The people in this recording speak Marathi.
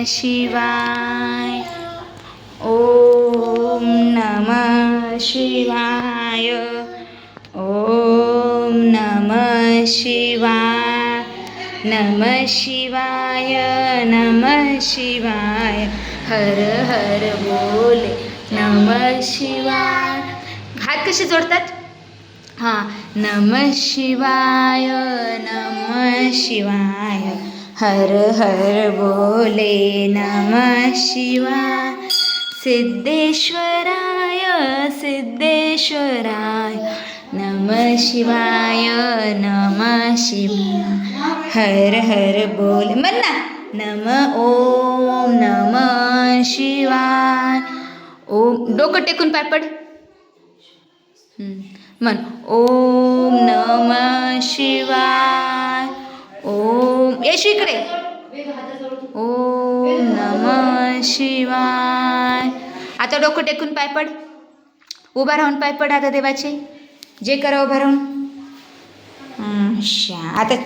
शिवाय. ओम नमः शिवाय. ओम नमः शिवाय. नमः शिवाय. नमः शिवाय. हर हर बोले नमः शिवाय. हात कसे जोडतात? हां. नमः शिवाय. नमः शिवाय. हर हर बोले नमः शिवाय. सिद्धेश्वराय सिद्धेश्वराय नमः शिवाय. नमः शिवाय. हर हर बोले म्हण ना. नमः ओम नमः शिवाय. ओम डोकं टेकून पाय पड. म्हण ओम नमः शिवाय. ओम येशू इकडे. ओम नमः शिवाय. आता डोकं टेकून पाय पड. उभा राहून पाय पड आता देवाचे. जे करा उभा राहून. आता